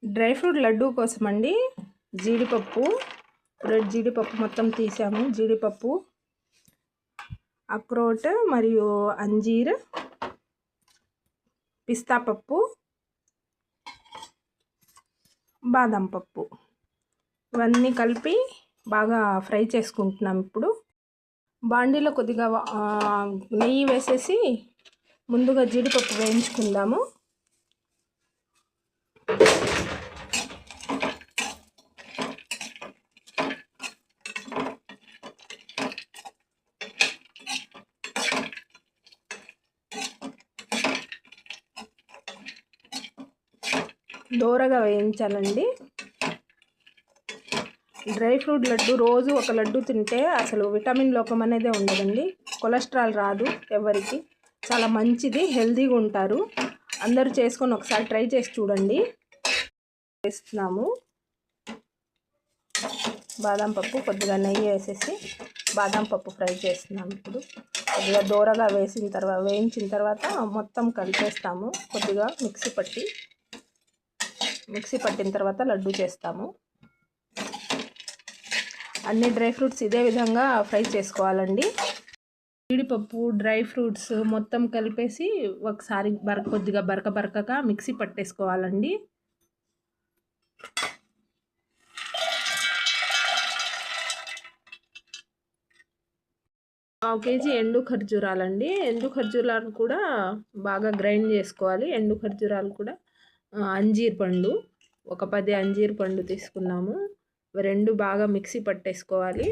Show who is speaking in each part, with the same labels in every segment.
Speaker 1: Dry fruit laddu కోసమండి జీడిపప్పు, red జీడిపప్పు మొత్తం తీసాము. జీడిపప్పు, అక్రోట్ మరియు అంజీర్, పిస్తా పప్పు, బాదం పప్పు ఇవన్నీ కలిపి బాగా ఫ్రై చేసుకుంటున్నాం. ఇప్పుడు బాండీలో కొద్దిగా నెయ్యి వేసేసి ముందుగా జీడిపప్పు వేయించుకుందాము. దోరగా వేయించాలండి. డ్రై ఫ్రూట్ లడ్డు రోజు ఒక లడ్డు తింటే అసలు విటమిన్ లోపం అనేదే ఉండదండి. కొలెస్ట్రాల్ రాదు ఎవరికి, చాలా మంచిది, హెల్తీగా ఉంటారు. అందరూ చేసుకొని ఒకసారి ట్రై చేసి చూడండి. వేస్తున్నాము బాదం పప్పు, కొద్దిగా నెయ్యి వేసేసి బాదం పప్పు ఫ్రై చేస్తున్నాము. ఇప్పుడు కొద్దిగా దోరగా వేయించిన తర్వాత మొత్తం కలిపేస్తాము. కొద్దిగా మిక్సీ పట్టిన తర్వాత లడ్డు చేస్తాము. అన్ని డ్రై ఫ్రూట్స్ ఇదే విధంగా ఫ్రై చేసుకోవాలండి. జీడిపప్పు, డ్రై ఫ్రూట్స్ మొత్తం కలిపేసి ఒకసారి కొద్దిగా బరకగా మిక్సీ పట్టేసుకోవాలండి. పావు కేజీ ఎండు ఖర్జూరాలండి. ఎండు ఖర్జూరాలు కూడా బాగా గ్రైండ్ చేసుకోవాలి. ఎండు ఖర్జూరాలు కూడా అంజీర్ పండు, ఒక 10 అంజీర్ పండు తీసుకున్నాము. రెండు బాగా మిక్సీ పట్టేసుకోవాలి.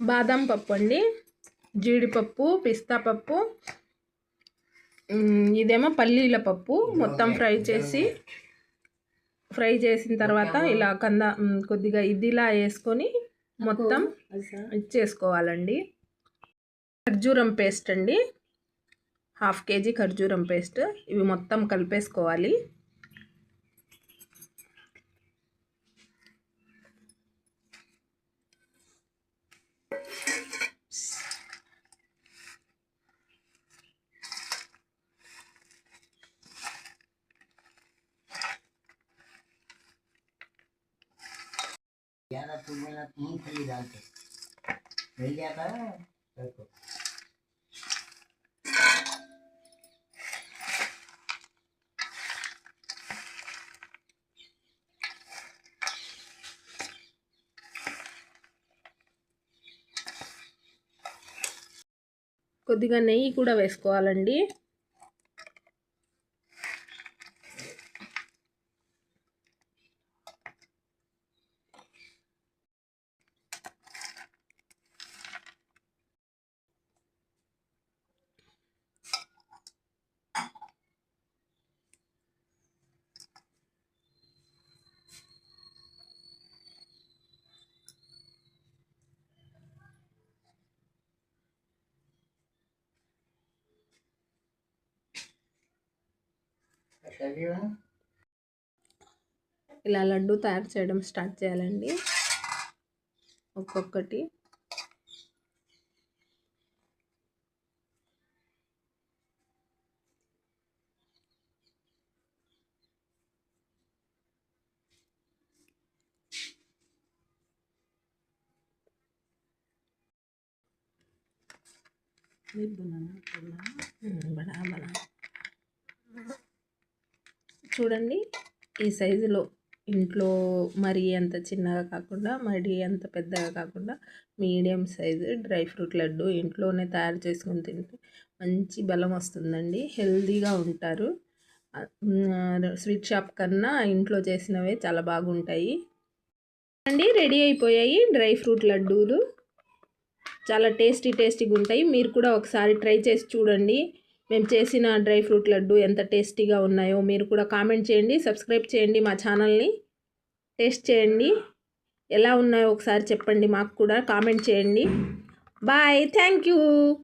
Speaker 1: బాదం పప్పు అండి, జీడిపప్పు, పిస్తా పప్పు, ఇదేమో పల్లీల పప్పు మొత్తం ఫ్రై చేసిన తర్వాత ఇలా కొద్దిగా ఇదిలా వేసుకొని మొత్తం ఇచ్చేసుకోవాలండి. ఖర్జూరం పేస్ట్ అండి, 1/2 కేజీ ఖర్జూరం పేస్ట్. ఇవి మొత్తం కలిపేసుకోవాలి. కొద్దిగా నెయ్యి కూడా వేసుకోవాలండి. ఇలా లడ్డు తయారు చేయడం స్టార్ట్ చేయాలండి. ఒక్కొక్కటి చూడండి, ఈ సైజులో ఇంట్లో మరీ అంత చిన్నగా కాకుండా మరీ అంత పెద్దగా కాకుండా medium size dry fruit laddu ఇంట్లోనే తయారు చేసుకొని తింటే మంచి బలం వస్తుందండి, హెల్తీగా ఉంటారు. స్వీట్ షాప్ కన్నా ఇంట్లో చేసినవే చాలా బాగుంటాయి అండి. రెడీ అయిపోయాయి డ్రై ఫ్రూట్ లడ్డూలు, చాలా టేస్టీగా ఉంటాయి. మీరు కూడా ఒకసారి ట్రై చేసి చూడండి. మేము చేసిన డ్రై ఫ్రూట్ లడ్డు ఎంత టేస్టీగా ఉన్నాయో మీరు కూడా కామెంట్ చేయండి. సబ్స్క్రైబ్ చేయండి మా ఛానల్ని. టేస్ట్ చేయండి, ఎలా ఉన్నాయో ఒకసారి చెప్పండి, మాకు కూడా కామెంట్ చేయండి. Bye, thank you.